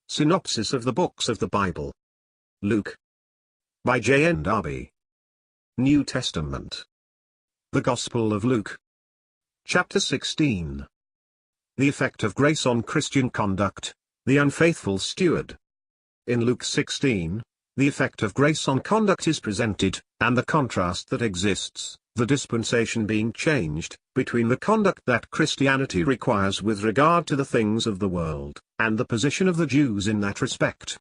Synopsis of the Books of the Bible. Luke. By JND Darby. New Testament. The Gospel of Luke. Chapter 16. The effect of grace on Christian conduct, the unfaithful steward. In Luke 16, the effect of grace on conduct is presented, and the contrast that exists, the dispensation being changed, between the conduct that Christianity requires with regard to the things of the world, and the position of the Jews in that respect.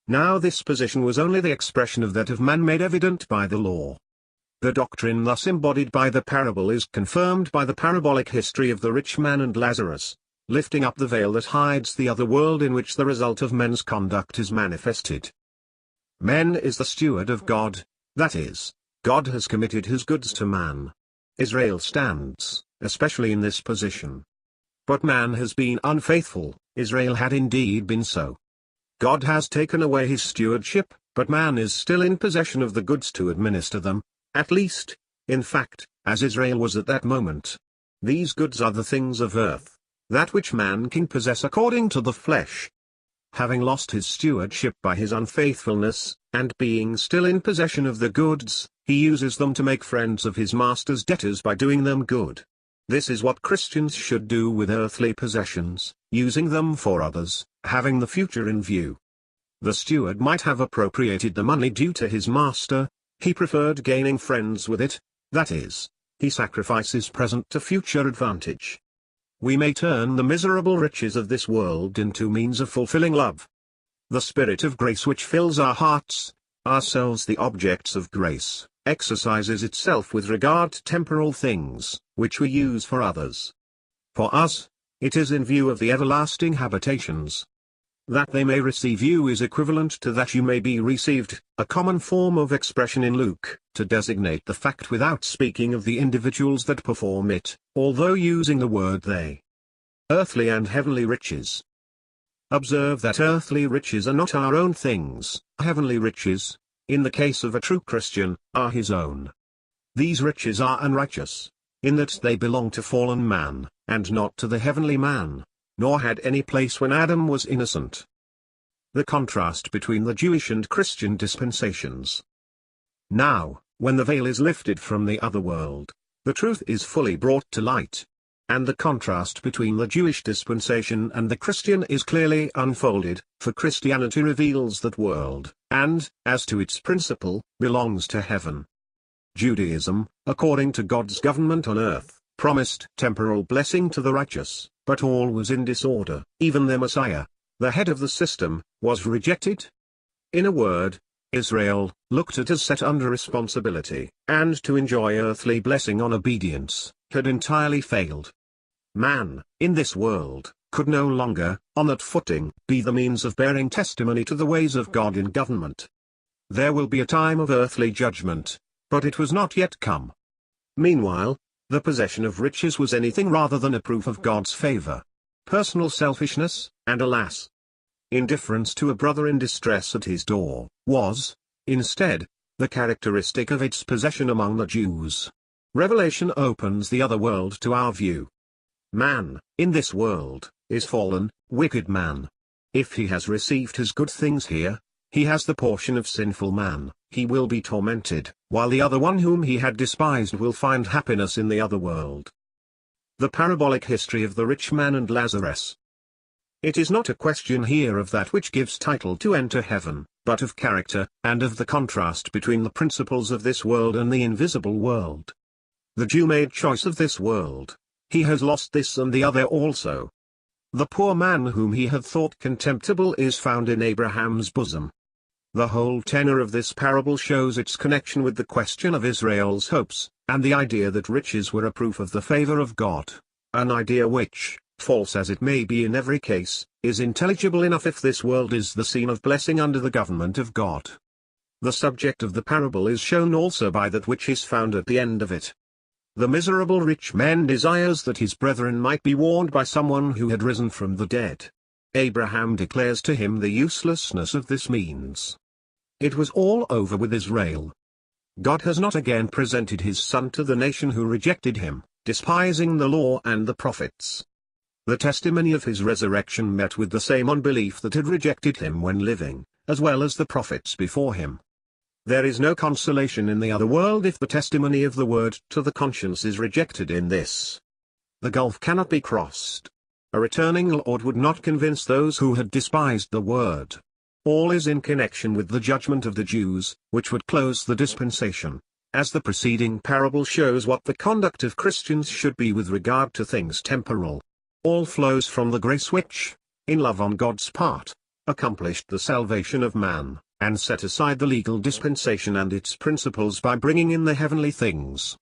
Now this position was only the expression of that of man made evident by the law. The doctrine thus embodied by the parable is confirmed by the parabolic history of the rich man and Lazarus, lifting up the veil that hides the other world in which the result of men's conduct is manifested. Man is the steward of God, that is, God has committed his goods to man. Israel stands, especially in this position. But man has been unfaithful. Israel had indeed been so. God has taken away his stewardship, but man is still in possession of the goods to administer them, at least, in fact, as Israel was at that moment. These goods are the things of earth, that which man can possess according to the flesh. Having lost his stewardship by his unfaithfulness, and being still in possession of the goods, he uses them to make friends of his master's debtors by doing them good. This is what Christians should do with earthly possessions, using them for others, having the future in view. The steward might have appropriated the money due to his master, he preferred gaining friends with it, that is, he sacrifices present to future advantage. We may turn the miserable riches of this world into means of fulfilling love. The Spirit of grace which fills our hearts, ourselves the objects of grace, exercises itself with regard to temporal things, which we use for others. For us, it is in view of the everlasting habitations. That they may receive you is equivalent to that you may be received, a common form of expression in Luke, to designate the fact without speaking of the individuals that perform it, although using the word they. Earthly and heavenly riches. Observe that earthly riches are not our own things, heavenly riches, in the case of a true Christian, are his own. These riches are unrighteous, in that they belong to fallen man, and not to the heavenly man, nor had any place when Adam was innocent. The contrast between the Jewish and Christian dispensations. Now, when the veil is lifted from the other world, the truth is fully brought to light. And the contrast between the Jewish dispensation and the Christian is clearly unfolded, for Christianity reveals that world, and, as to its principle, belongs to heaven. Judaism, according to God's government on earth, promised temporal blessing to the righteous, but all was in disorder. Even their Messiah, the head of the system, was rejected. In a word, Israel, looked at as set under responsibility, and to enjoy earthly blessing on obedience, had entirely failed. Man, in this world, could no longer, on that footing, be the means of bearing testimony to the ways of God in government. There will be a time of earthly judgment, but it was not yet come. Meanwhile, the possession of riches was anything rather than a proof of God's favor. Personal selfishness, and alas, indifference to a brother in distress at his door, was, instead, the characteristic of its possession among the Jews. Revelation opens the other world to our view. Man, in this world, is fallen, wicked man. If he has received his good things here, he has the portion of sinful man, he will be tormented, while the other one whom he had despised will find happiness in the other world. The parabolic history of the rich man and Lazarus. It is not a question here of that which gives title to enter heaven, but of character, and of the contrast between the principles of this world and the invisible world. The Jew made choice of this world. He has lost this and the other also. The poor man whom he had thought contemptible is found in Abraham's bosom. The whole tenor of this parable shows its connection with the question of Israel's hopes, and the idea that riches were a proof of the favor of God, an idea which, false as it may be in every case, is intelligible enough if this world is the scene of blessing under the government of God. The subject of the parable is shown also by that which is found at the end of it. The miserable rich man desires that his brethren might be warned by someone who had risen from the dead. Abraham declares to him the uselessness of this means. It was all over with Israel. God has not again presented his Son to the nation who rejected him, despising the law and the prophets. The testimony of his resurrection met with the same unbelief that had rejected him when living, as well as the prophets before him. There is no consolation in the other world if the testimony of the word to the conscience is rejected in this. The gulf cannot be crossed. A returning Lord would not convince those who had despised the word. All is in connection with the judgment of the Jews, which would close the dispensation, as the preceding parable shows what the conduct of Christians should be with regard to things temporal. All flows from the grace which, in love on God's part, accomplished the salvation of man, and set aside the legal dispensation and its principles by bringing in the heavenly things.